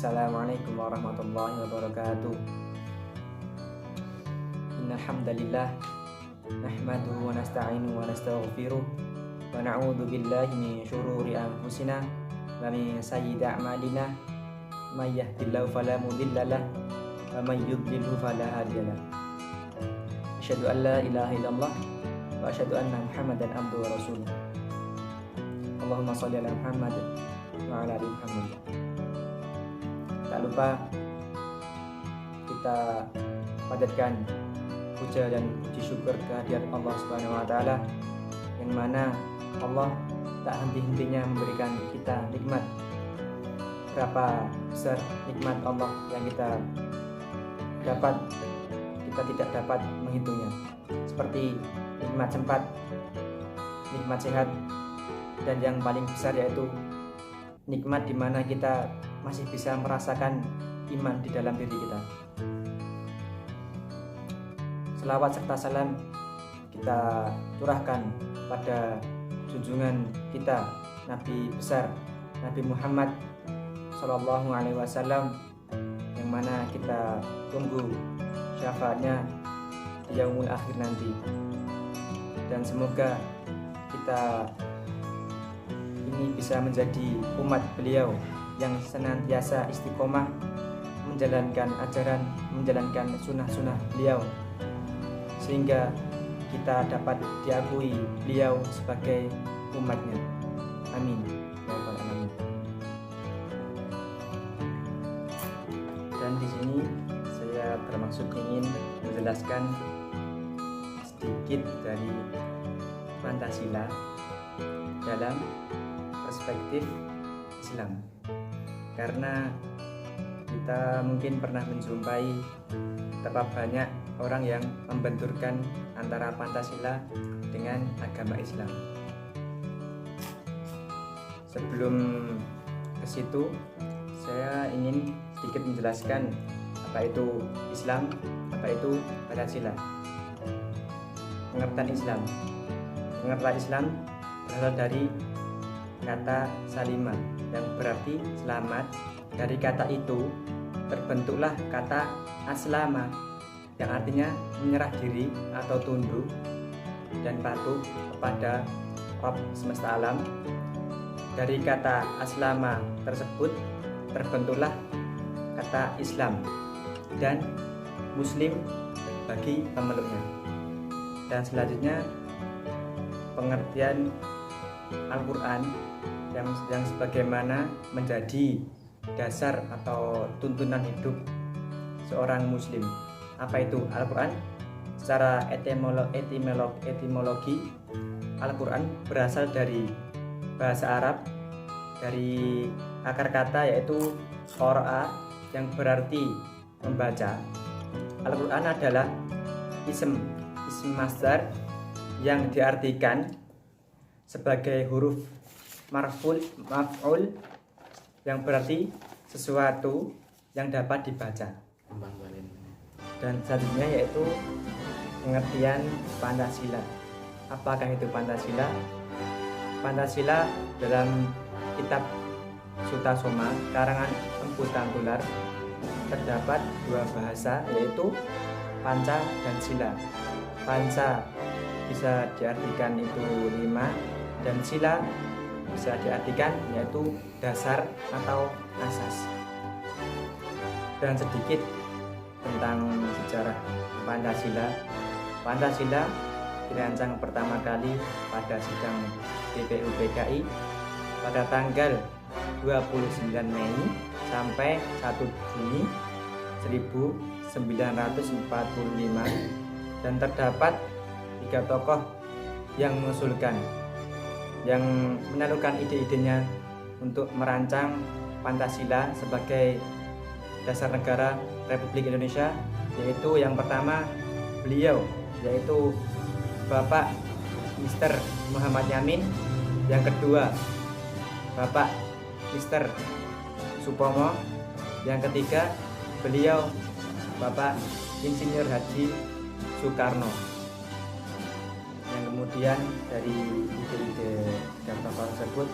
Assalamualaikum warahmatullahi wabarakatuh. Innal hamdalillah nahmaduhu wa nasta'inu wa nastaghfiruh wa na'udzu billahi min syururi anfusina wa min sayyi'ati a'malina may yahdihillahu fala mudilla lahu wa may yudlilhu fala hadiyalah. Asyhadu an la ilaha illallah wa asyhadu anna Muhammadan abduhu wa rasuluh. Allahumma shalli ala Muhammad wa ala ali Muhammad. Tak lupa kita panjatkan puja dan puji syukur kehadirat Allah Subhanahu wa taala, yang mana Allah tak henti-hentinya memberikan kita nikmat. Berapa besar nikmat Allah yang kita dapat, kita tidak dapat menghitungnya. Seperti nikmat sempat, nikmat sehat, dan yang paling besar yaitu nikmat di mana kita masih bisa merasakan iman di dalam diri kita. Selawat serta salam kita curahkan pada junjungan kita, Nabi besar Nabi Muhammad Sallallahu Alaihi Wasallam, yang mana kita tunggu syafaatnya di yaumul akhir nanti. Dan semoga kita ini bisa menjadi umat beliau yang senantiasa istiqomah menjalankan ajaran, menjalankan sunnah-sunnah beliau, sehingga kita dapat diakui beliau sebagai umatnya. Amin ya rabbal alamin. Dan di sini saya bermaksud ingin menjelaskan sedikit dari Pancasila dalam perspektif Islam. Karena kita mungkin pernah menjumpai betapa banyak orang yang membenturkan antara Pancasila dengan agama Islam. Sebelum ke situ, saya ingin sedikit menjelaskan apa itu Islam, apa itu Pancasila. Pengertian Islam. Pengertian Islam berasal dari kata salimah, yang berarti selamat. Dari kata itu terbentuklah kata aslama, yang artinya menyerah diri atau tunduk dan patuh kepada Rabb semesta alam. Dari kata aslama tersebut terbentuklah kata Islam dan Muslim bagi pemeluknya. Dan selanjutnya pengertian Al-Quran yang sebagaimana menjadi dasar atau tuntunan hidup seorang muslim. Apa itu Al-Quran? Secara etimologi, Al-Quran berasal dari bahasa Arab, dari akar kata yaitu qara'a, yang berarti membaca. Al-Quran adalah ism masdar yang diartikan sebagai huruf maf'ul, yang berarti sesuatu yang dapat dibaca. Dan selanjutnya yaitu pengertian Pancasila. Apakah itu Pancasila? Pancasila dalam kitab Sutasoma karangan Empu Tangkular terdapat dua bahasa, yaitu Panca dan Sila. Panca bisa diartikan itu 5, dan sila bisa diartikan yaitu dasar atau asas. Dan sedikit tentang sejarah Pancasila. Pancasila dirancang pertama kali pada sidang BPUPKI pada tanggal 29 Mei sampai 1 Juni 1945, dan terdapat 3 tokoh yang mengusulkan, yang menyalurkan ide-idenya untuk merancang Pancasila sebagai dasar negara Republik Indonesia, yaitu yang pertama beliau, yaitu Bapak Mr. Muhammad Yamin. Yang kedua Bapak Mr. Supomo. Yang ketiga beliau Bapak Insinyur Haji Soekarno. Yang kemudian dari ide-ide dan tokoh tersebut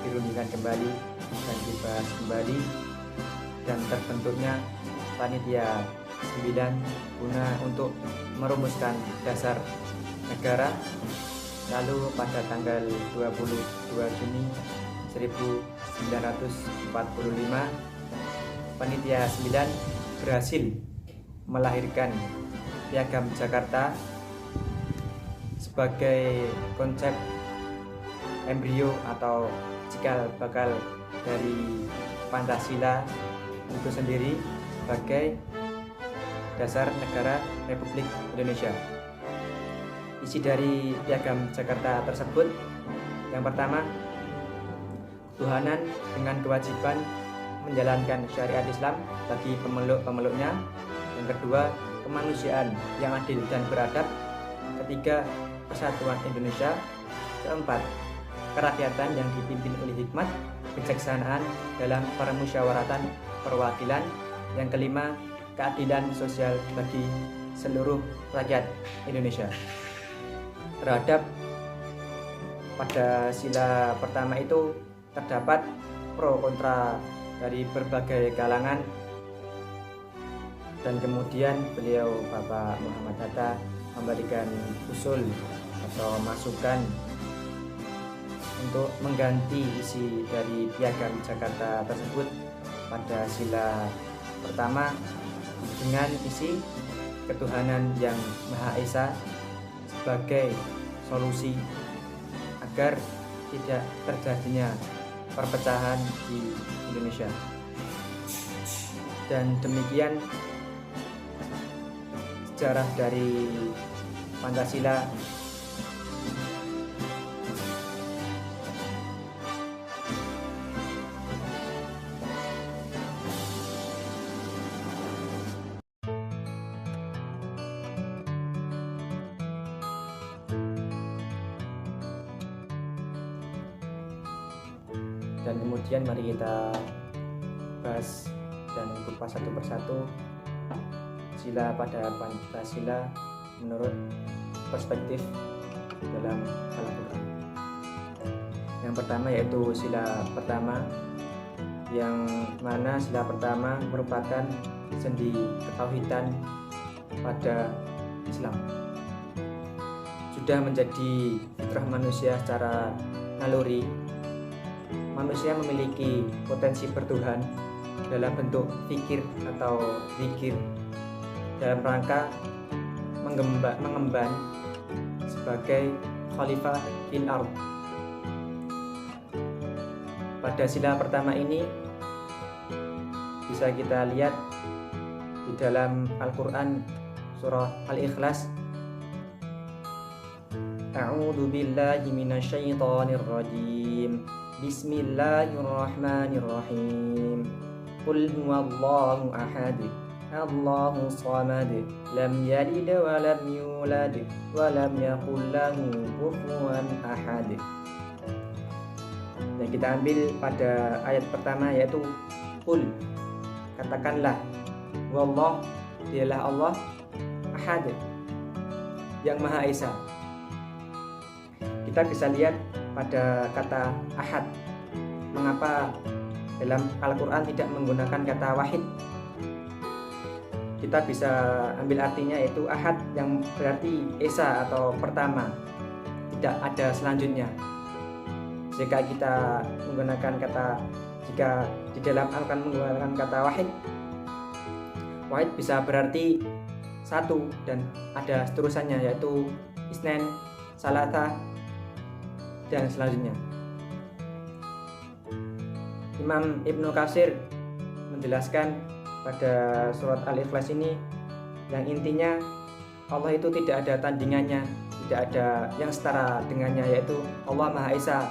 dirundingkan kembali dan dibahas kembali, dan terbentuknya Panitia 9 guna untuk merumuskan dasar negara. Lalu pada tanggal 22 Juni 1945 Panitia 9 berhasil melahirkan Piagam Jakarta sebagai konsep embrio atau cikal bakal dari Pancasila itu sendiri sebagai dasar negara Republik Indonesia. Isi dari Piagam Jakarta tersebut, yang pertama, ketuhanan dengan kewajiban menjalankan syariat Islam bagi pemeluk-pemeluknya. Yang kedua, kemanusiaan yang adil dan beradab. Ketiga, persatuan Indonesia. Keempat, kerakyatan yang dipimpin oleh hikmat, kebijaksanaan dalam permusyawaratan perwakilan. Yang kelima, keadilan sosial bagi seluruh rakyat Indonesia. Terhadap pada sila pertama itu terdapat pro kontra dari berbagai kalangan, dan kemudian beliau Bapak Muhammad Hatta memberikan usul atau masukan untuk mengganti isi dari Piagam Jakarta tersebut pada sila pertama dengan isi ketuhanan yang Maha Esa sebagai solusi agar tidak terjadinya perpecahan di Indonesia. Dan demikian sejarah dari Pancasila. Dan kemudian mari kita bahas dan kupas satu persatu sila pada Pancasila menurut perspektif dalam Al-Quran. Yang pertama yaitu sila pertama, yang mana sila pertama merupakan sendi ketauhidan pada Islam. Sudah menjadi fitrah manusia secara naluri, manusia memiliki potensi bertuhan dalam bentuk fikir atau zikir dalam rangka mengemban sebagai khalifah fil ardh. Pada sila pertama ini bisa kita lihat di dalam Al-Quran surah Al-Ikhlas, A'udzu billahi minasyaitonir rajim. Bismillahirrahmanirrahim. Qul huwallahu ahad. Allahu samad. Lam yalid wa lam yulad wa lam yakul lahu kufuwan ahad. Dan kita ambil pada ayat pertama yaitu Qul, katakanlah, wallah, dialah Allah, ahad, yang Maha Esa. Kita bisa lihat pada kata ahad, mengapa dalam Al-Quran tidak menggunakan kata wahid. Kita bisa ambil artinya yaitu ahad yang berarti esa atau pertama, tidak ada selanjutnya. Jika kita menggunakan kata, jika di dalam Al-Quran menggunakan kata wahid, wahid bisa berarti satu dan ada seterusannya yaitu isnen, salata, dan selanjutnya. Imam Ibnu Katsir menjelaskan pada surat Al-Ikhlas ini yang intinya Allah itu tidak ada tandingannya, tidak ada yang setara dengannya, yaitu Allah Maha Esa,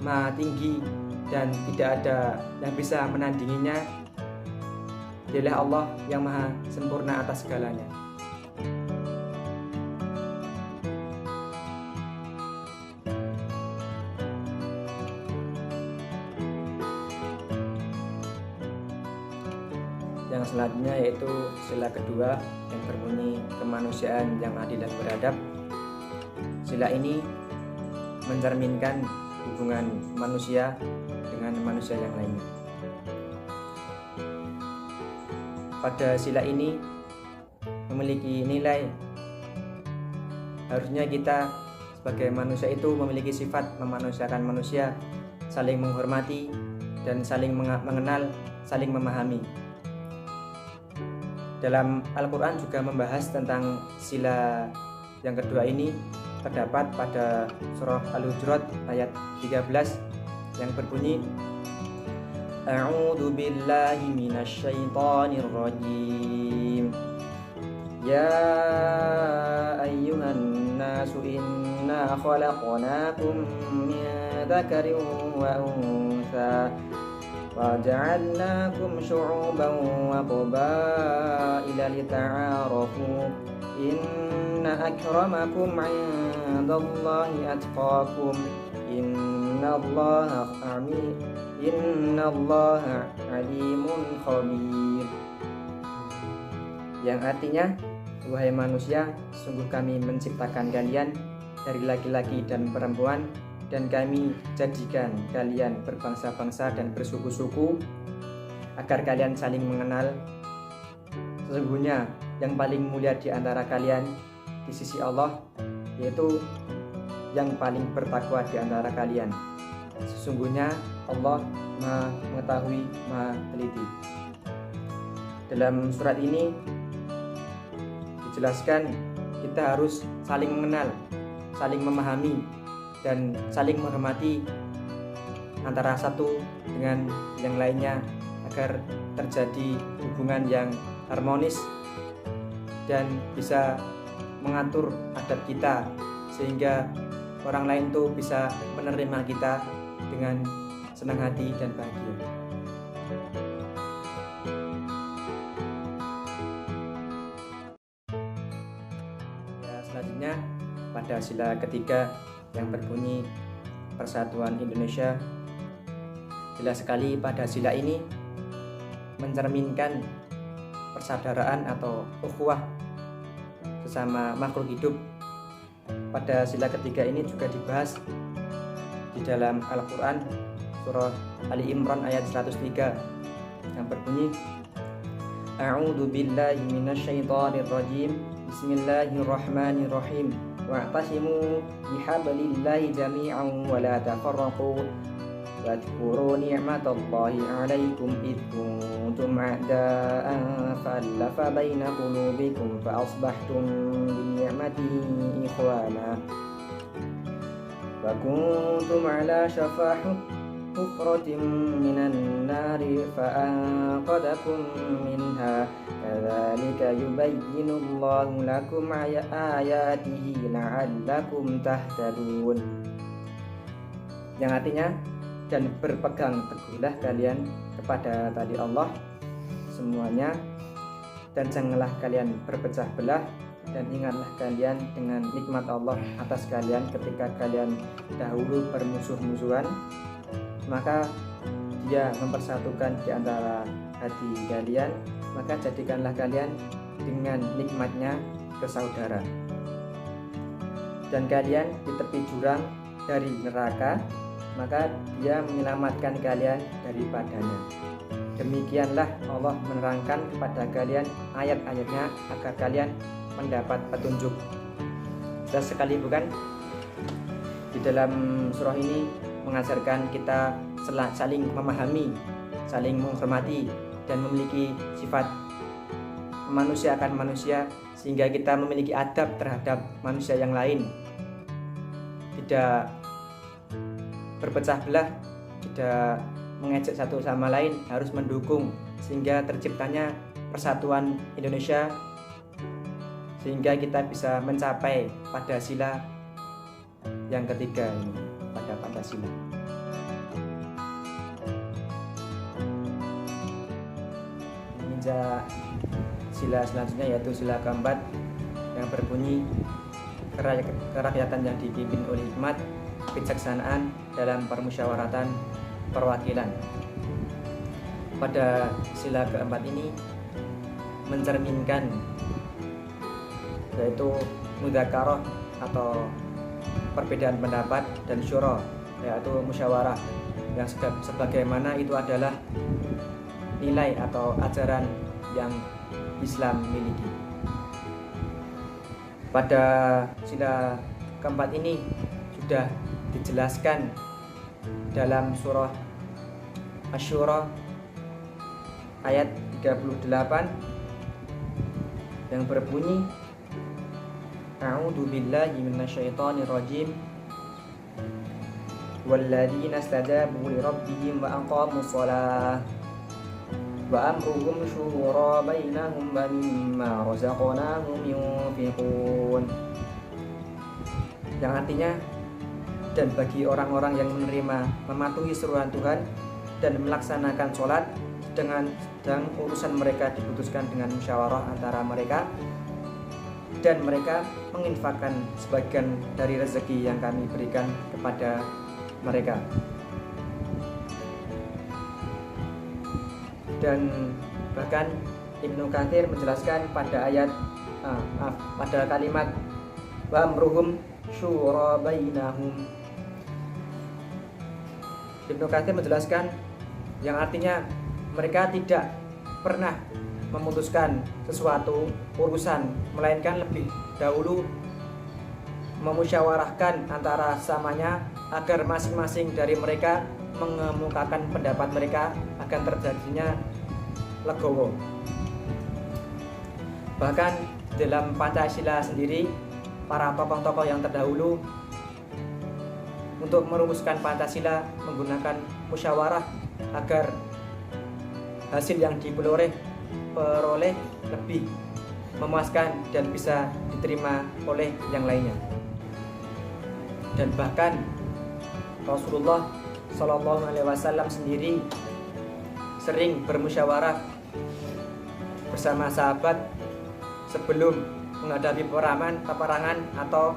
Maha Tinggi, dan tidak ada yang bisa menandinginya. Dialah Allah yang Maha Sempurna atas segalanya. Yang selanjutnya yaitu sila kedua yang berbunyi kemanusiaan yang adil dan beradab. Sila ini mencerminkan hubungan manusia dengan manusia yang lainnya. pada sila ini memiliki nilai. Harusnya kita sebagai manusia itu memiliki sifat memanusiakan manusia, saling menghormati dan saling mengenal, saling memahami. Dalam Al-Quran juga membahas tentang sila yang kedua ini, terdapat pada surah Al-Hujurat ayat 13 yang berbunyi, A'udzu billahi minasyaitonir rajim. Ya ayyuhan nasu inna khalaqnakum min dzakarin wa untha wa ja'alnakum syu'uban wa qabaila lita'arafu inna akramakum 'indallahi atqakum innallaha alimun khabir. Yang artinya, wahai manusia, sungguh kami menciptakan kalian dari laki-laki dan perempuan, dan kami jadikan kalian berbangsa-bangsa dan bersuku-suku agar kalian saling mengenal. Sesungguhnya yang paling mulia di antara kalian di sisi Allah, yaitu yang paling bertakwa di antara kalian. Sesungguhnya Allah Maha mengetahui, Maha teliti. Dalam surat ini dijelaskan kita harus saling mengenal, saling memahami, dan saling menghormati antara satu dengan yang lainnya agar terjadi hubungan yang harmonis dan bisa mengatur adab kita sehingga orang lain tuh bisa menerima kita dengan senang hati dan bahagia. Ya, selanjutnya pada sila ketiga yang berbunyi Persatuan Indonesia. Jelas sekali pada sila ini mencerminkan persaudaraan atau ukhuwah sesama makhluk hidup. Pada sila ketiga ini juga dibahas di dalam Al-Quran surah Ali Imran ayat 103 yang berbunyi, A'udzu billahi minasyaitonir rajim. Bismillahirrahmanirrahim. Wa'tasimu bihablillahi jami'an wa la tafarraqu. Wadhkuru ni'matallahi 'alaikum id kuntum a'da'an fa'alafa baina qulubikum fa asbahtum bi ni'matihi ikhwana wa kuntum 'ala shafa hufratin minan nari fa'anqadhakum minha kadzalika yubayyinullahu lakum ayatihi la'allakum tahtadun. Yang artinya, dan berpegang teguhlah kalian kepada tali Allah semuanya, dan janganlah kalian berpecah belah, dan ingatlah kalian dengan nikmat Allah atas kalian ketika kalian dahulu bermusuh-musuhan, maka Dia mempersatukan di antara hati kalian, maka jadikanlah kalian dengan nikmatnya bersaudara. Dan kalian di tepi jurang dari neraka, maka Dia menyelamatkan kalian daripadanya. Demikianlah Allah menerangkan kepada kalian ayat-ayatnya agar kalian mendapat petunjuk. Jelas sekali bukan? Di dalam surah ini mengajarkan kita saling memahami, saling menghormati, dan memiliki sifat memanusiakan manusia sehingga kita memiliki adab terhadap manusia yang lain. Tidak berpecah belah, tidak mengejek satu sama lain, harus mendukung sehingga terciptanya persatuan Indonesia, sehingga kita bisa mencapai pada sila yang ketiga ini, pada Pancasila. Menginjak sila selanjutnya yaitu sila keempat yang berbunyi kerakyatan yang dipimpin oleh hikmat, kebijaksanaan dalam permusyawaratan perwakilan. Pada sila keempat ini mencerminkan yaitu mudzakarah atau perbedaan pendapat, dan syura yaitu musyawarah, yang sebagaimana itu adalah nilai atau ajaran yang Islam miliki. Pada sila keempat ini sudah dijelaskan dalam surah Asy-Syura ayat 38 yang berbunyi, A'udzu billahi minasyaitonir rajim. Walladzina istajabu li rabbihim wa aqamus shalah wa amruhum syura bainahum wa mimma razaqnahum yunfiqun. Yang artinya, dan bagi orang-orang yang menerima, mematuhi seruan Tuhan dan melaksanakan sholat, sedang urusan mereka diputuskan dengan musyawarah antara mereka, dan mereka menginfakkan sebagian dari rezeki yang kami berikan kepada mereka. Dan bahkan Ibnu Katsir menjelaskan pada pada kalimat wa amruhum syura bainahum. Ibnu Katsir menjelaskan yang artinya mereka tidak pernah memutuskan sesuatu urusan, melainkan lebih dahulu memusyawarahkan antara samanya agar masing-masing dari mereka mengemukakan pendapat mereka akan terjadinya legowo. Bahkan dalam Pancasila sendiri, para tokoh-tokoh yang terdahulu untuk merumuskan Pancasila menggunakan musyawarah agar hasil yang diperoleh lebih memuaskan dan bisa diterima oleh yang lainnya. Dan bahkan Rasulullah Shallallahu Alaihi Wasallam sendiri sering bermusyawarah bersama sahabat sebelum menghadapi peperangan atau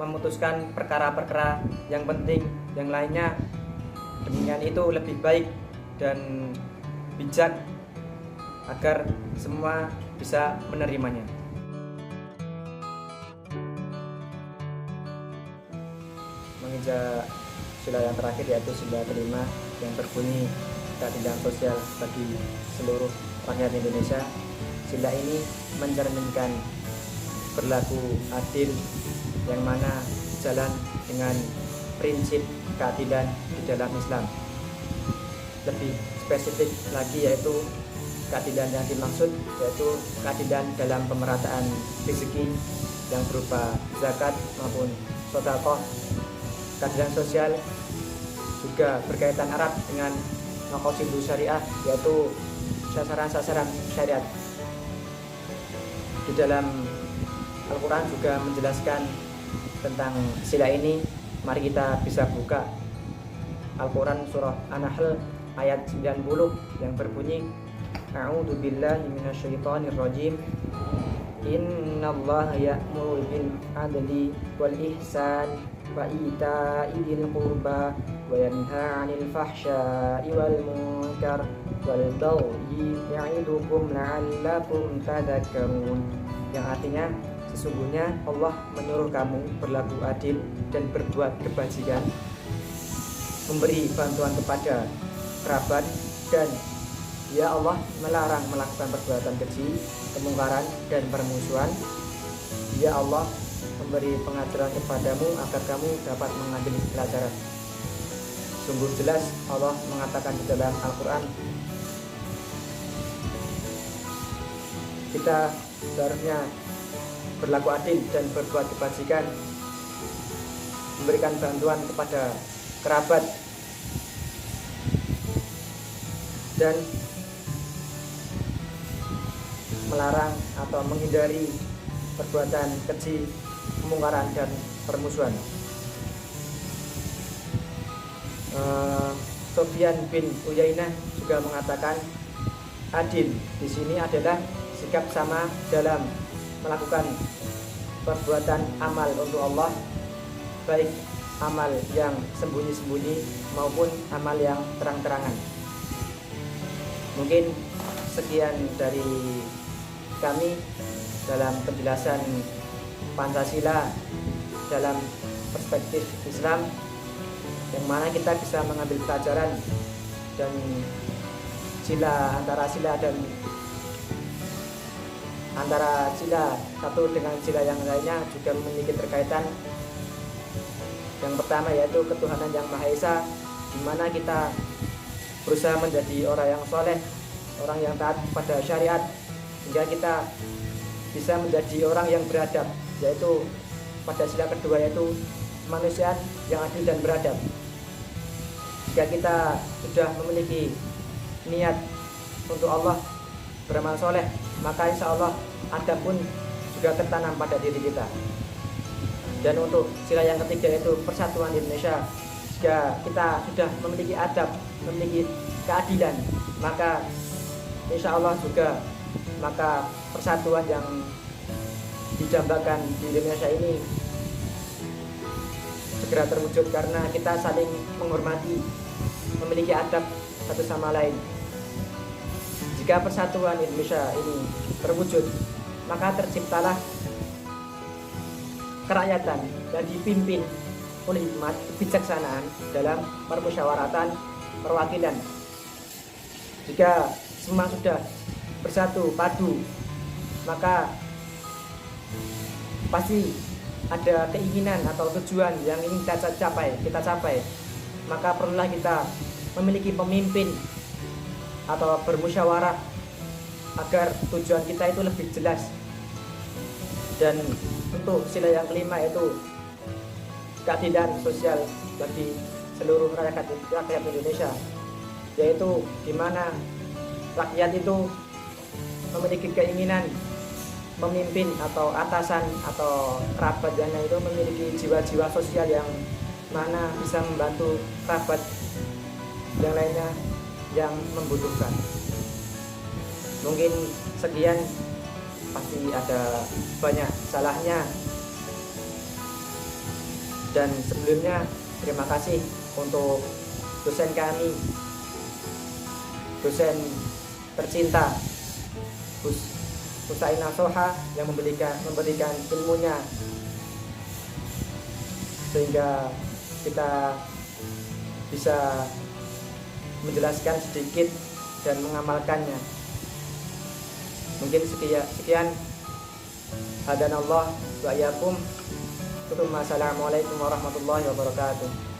memutuskan perkara-perkara yang penting yang lainnya. Demikian itu lebih baik dan bijak agar semua bisa menerimanya. Menginjak sila yang terakhir, yaitu sila kelima yang berbunyi keadilan sosial bagi seluruh rakyat Indonesia. Sila ini mencerminkan berlaku adil yang mana jalan dengan prinsip keadilan di dalam Islam. Lebih spesifik lagi yaitu keadilan yang dimaksud yaitu keadilan dalam pemerataan rezeki yang berupa zakat maupun sedekah. Keadilan sosial juga berkaitan erat dengan maqasidus syariah, yaitu sasaran-sasaran syariat. Di dalam Al-Quran juga menjelaskan tentang sila ini. Mari kita bisa buka Al-Quran surah An-Nahl ayat 90 yang berbunyi, A'udzu billahi minasyaitonir rajim. Innallaha ya'muru bil adli wal ihsan wa ita'i dzil qurba wa yanha 'anil fahsya'i wal munkar wal baghi ya'idukum la'allakum tadhakkarun. Yang artinya, sesungguhnya Allah menyuruh kamu berlaku adil dan berbuat kebajikan, memberi bantuan kepada kerabat, dan ya Allah melarang melakukan perbuatan keji, kemungkaran, dan permusuhan. Ya Allah memberi pengajaran kepadamu agar kamu dapat mengambil pelajaran. Sungguh jelas Allah mengatakan di dalam Al-Quran, kita seharusnya berlaku adil dan berbuat kebajikan, memberikan bantuan kepada kerabat, dan melarang atau menghindari perbuatan keji, kemungkaran, dan permusuhan. Sufyan bin Uyainah juga mengatakan adil di sini adalah sikap sama dalam melakukan perbuatan amal untuk Allah, baik amal yang sembunyi-sembunyi maupun amal yang terang-terangan. Mungkin sekian dari kami dalam penjelasan Pancasila dalam perspektif Islam, yang mana kita bisa mengambil pelajaran dan antara sila dan antara sila satu dengan sila yang lainnya juga memiliki terkaitan. Yang pertama yaitu ketuhanan yang Maha Esa, di mana kita berusaha menjadi orang yang soleh, orang yang taat pada syariat, sehingga kita bisa menjadi orang yang beradab, yaitu pada sila kedua yaitu kemanusiaan yang adil dan beradab. Jika kita sudah memiliki niat untuk Allah, beramal soleh, maka insya Allah adab pun juga tertanam pada diri kita. Dan untuk sila yang ketiga yaitu persatuan Indonesia, jika kita sudah memiliki adab, memiliki keadilan, maka insya Allah juga maka persatuan yang didambakan di Indonesia ini segera terwujud, karena kita saling menghormati, memiliki adab satu sama lain. Jika persatuan Indonesia ini terwujud, maka terciptalah kerakyatan yang dipimpin oleh hikmat kebijaksanaan dalam permusyawaratan perwakilan. Jika semua sudah bersatu padu, maka pasti ada keinginan atau tujuan yang ingin kita capai, maka perlulah kita memiliki pemimpin atau bermusyawarah agar tujuan kita itu lebih jelas. Dan untuk sila yang kelima yaitu keadilan sosial bagi seluruh rakyat Indonesia, yaitu di mana rakyat itu memiliki keinginan memimpin atau atasan atau kerabatnya itu memiliki jiwa-jiwa sosial yang mana bisa membantu kerabat yang lainnya yang membutuhkan. Mungkin sekian, pasti ada banyak salahnya. Dan sebelumnya terima kasih untuk dosen kami, dosen tercinta Husaina Soha, yang memberikan ilmunya sehingga kita bisa menjelaskan sedikit dan mengamalkannya. Mungkin sekian. Hadanallah wa iyyakum. Assalamualaikum warahmatullahi wabarakatuh.